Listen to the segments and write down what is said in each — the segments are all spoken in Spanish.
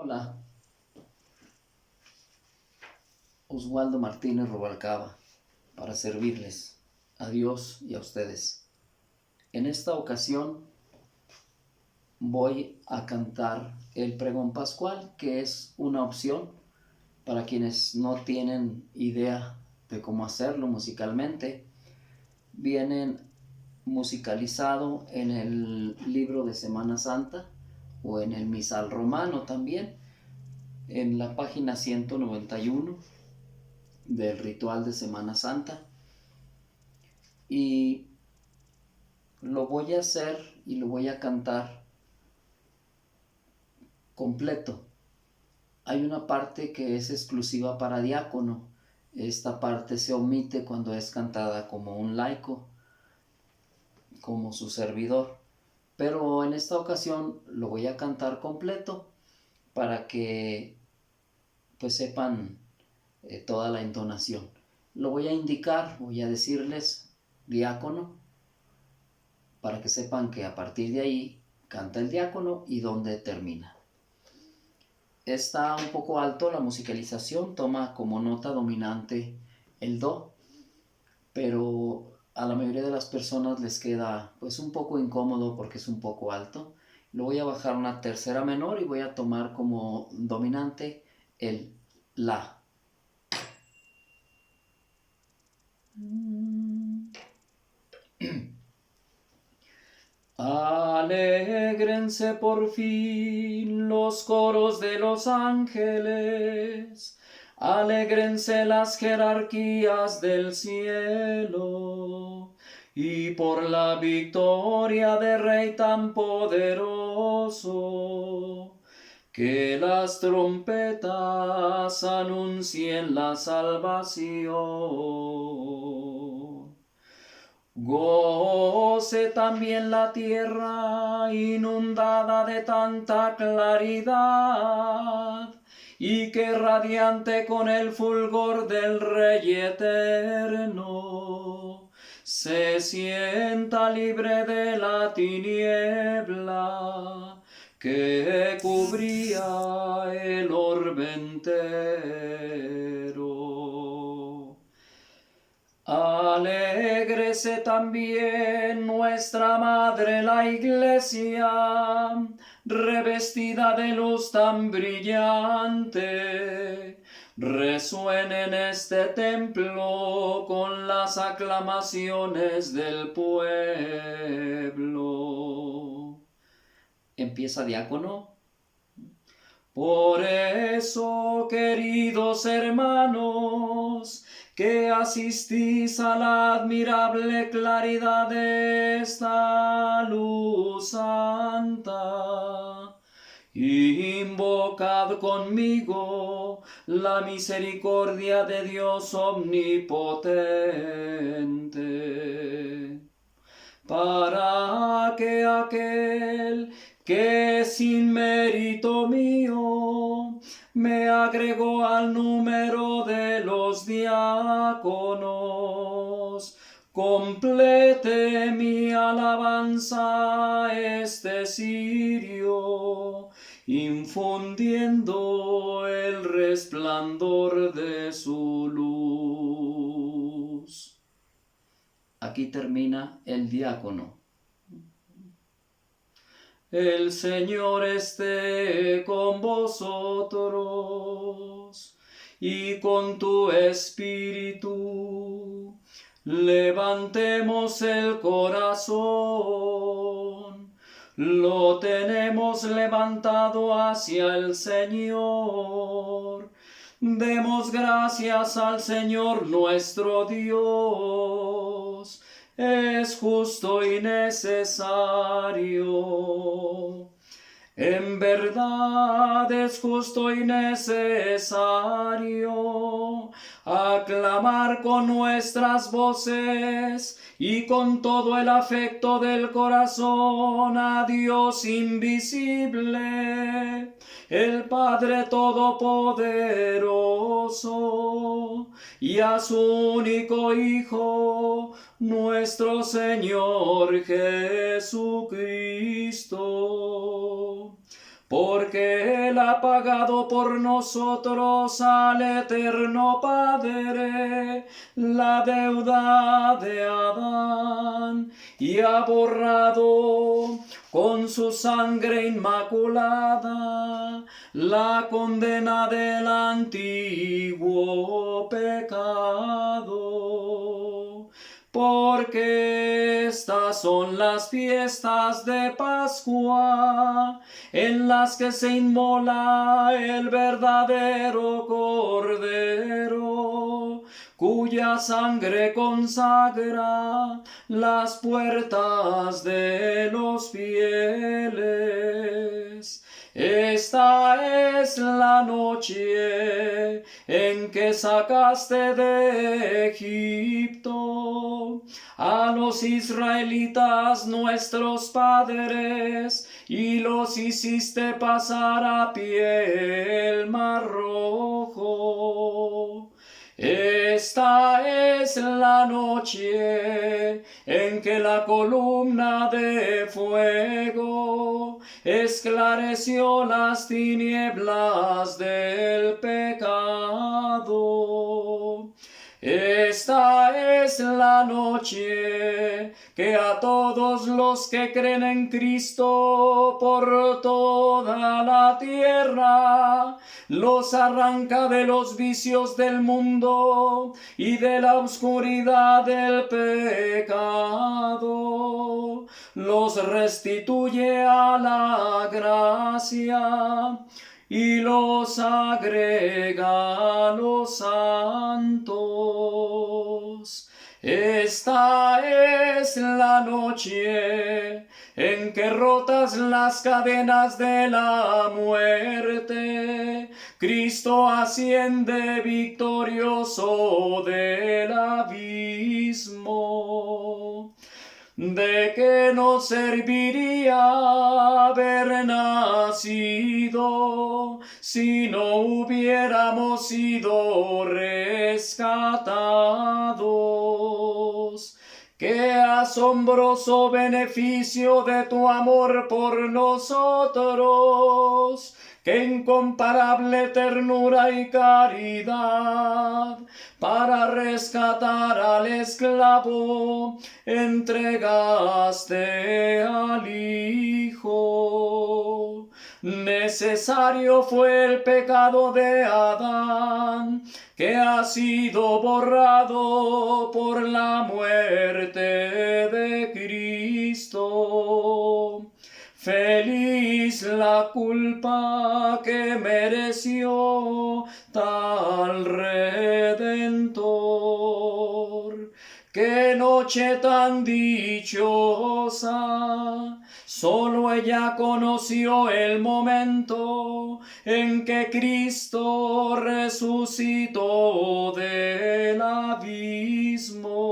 Hola, Oswaldo Martínez Rubalcaba, para servirles a Dios y a ustedes. En esta ocasión voy a cantar el pregón pascual, que es una opción para quienes no tienen idea de cómo hacerlo musicalmente. Vienen musicalizado en el libro de Semana Santa o en el misal romano también, en la página 191 del ritual de Semana Santa, y lo voy a hacer y lo voy a cantar completo. Hay una parte que es exclusiva para diácono. Esta parte se omite cuando es cantada como un laico, como su servidor, pero en esta ocasión lo voy a cantar completo para que pues sepan toda la entonación. Lo voy a indicar, voy a decirles diácono, para que sepan que a partir de ahí canta el diácono y dónde termina. Está un poco alto la musicalización, toma como nota dominante el do, pero a la mayoría de las personas les queda pues un poco incómodo porque es un poco alto. Lo voy a bajar a una tercera menor y voy a tomar como dominante el la. Alégrense por fin los coros de los ángeles, alégrense las jerarquías del cielo, y por la victoria de Rey tan poderoso, que las trompetas anuncien la salvación. Goce también la tierra inundada de tanta claridad, y que radiante con el fulgor del Rey eterno, se sienta libre de la tiniebla que cubría el orbe entero. Alégrese también nuestra Madre la Iglesia, revestida de luz tan brillante. Resuene en este templo con las aclamaciones del pueblo. Empieza diácono. Por eso, queridos hermanos, que asistís a la admirable claridad de esta luz santa, invocad conmigo la misericordia de Dios omnipotente, para que aquel que sin mérito mío me agregó al número de los diáconos, complete mi alabanza este cirio, infundiendo el resplandor de su luz. Aquí termina el diácono. El Señor esté con vosotros y con tu espíritu. Levantemos el corazón. Lo tenemos levantado hacia el Señor. Demos gracias al Señor nuestro Dios. Es justo y necesario. En verdad es justo y necesario aclamar con nuestras voces y con todo el afecto del corazón a Dios invisible, el Padre Todopoderoso, y a su único Hijo, nuestro Señor Jesucristo, porque Él ha pagado por nosotros al eterno Padre la deuda de Adán y ha borrado con su sangre inmaculada la condena del antiguo pecado. Porque estas son las fiestas de Pascua, en las que se inmola el verdadero Cordero, cuya sangre consagra las puertas de los fieles. Esta es la noche en que sacaste de Egipto a los israelitas nuestros padres y los hiciste pasar a pie el mar rojo. Esta es la noche en que la columna de fuego esclareció las tinieblas del pecado. Esta es la noche que a todos los que creen en Cristo por toda la tierra los arranca de los vicios del mundo y de la oscuridad del pecado, los restituye a la gracia y los agrega a los santos. Esta es la noche en que rotas las cadenas de la muerte, Cristo asciende victorioso del abismo. ¿De qué nos serviría haber nacido si no hubiéramos sido rescatados? ¡Qué asombroso beneficio de tu amor por nosotros! ¡Qué incomparable ternura y caridad! Para rescatar al esclavo, entregaste al Hijo. Necesario fue el pecado de Adán, que ha sido borrado por la muerte de Cristo. Feliz la culpa que mereció tal Redentor. ¡Qué noche tan dichosa! Solo ella conoció el momento en que Cristo resucitó del abismo.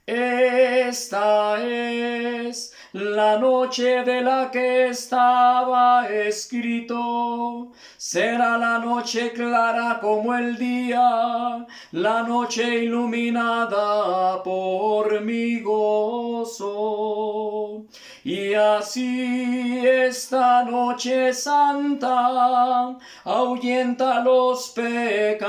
Esta es la noche de la que estaba escrito. Será la noche clara como el día, la noche iluminada por mi gozo. Y así esta noche santa ahuyenta los pecados,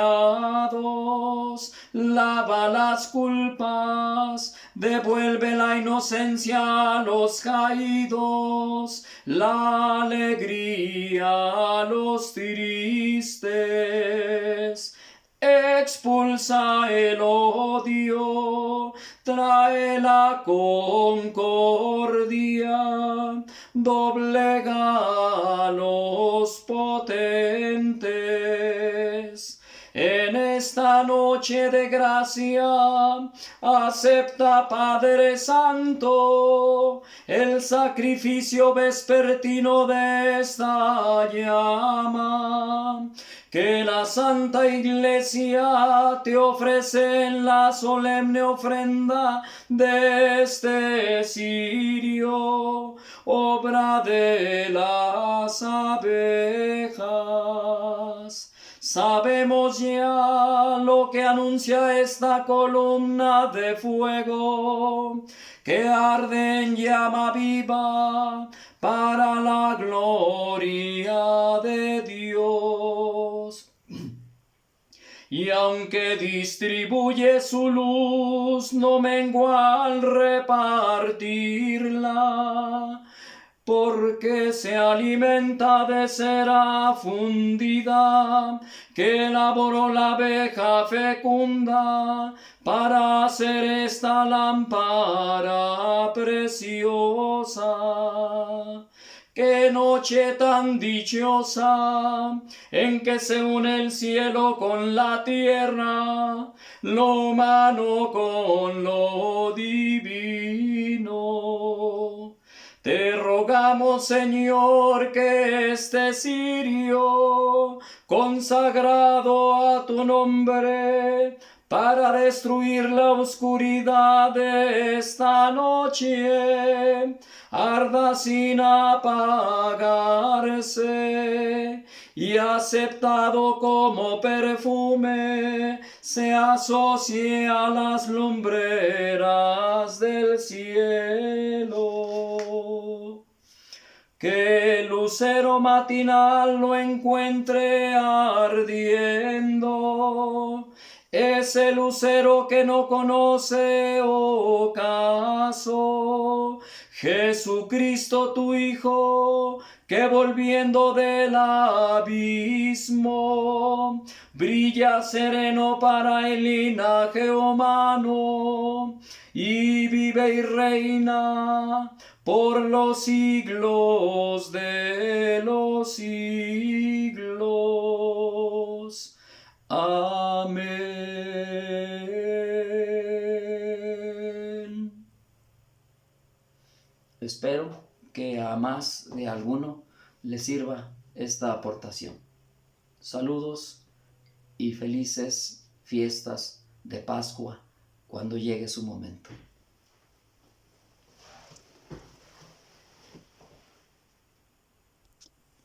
lava las culpas, devuelve la inocencia a los caídos, la alegría a los tristes. Expulsa el odio, trae la concordia, doblega a los potentes. En esta noche de gracia, acepta, Padre Santo, el sacrificio vespertino de esta llama, que la Santa Iglesia te ofrece en la solemne ofrenda de este cirio, obra de las abejas. Sabemos ya lo que anuncia esta columna de fuego, que arde en llama viva para la gloria de Dios. Y aunque distribuye su luz, no mengua al repartirla, porque se alimenta de cera fundida, que elaboró la abeja fecunda, para hacer esta lámpara preciosa. ¡Qué noche tan dichosa, en que se une el cielo con la tierra, lo humano con lo divino! Te rogamos, Señor, que este cirio, consagrado a tu nombre, para destruir la oscuridad de esta noche, arda sin apagarse, y aceptado como perfume, se asocie a las lumbreras del cielo. Que el lucero matinal lo encuentre ardiendo, ese lucero que no conoce ocaso. Jesucristo tu Hijo, que volviendo del abismo, brilla sereno para el linaje humano, y vive y reina por los siglos de los siglos. Amén. Espero que a más de alguno le sirva esta aportación. Saludos y felices fiestas de Pascua cuando llegue su momento.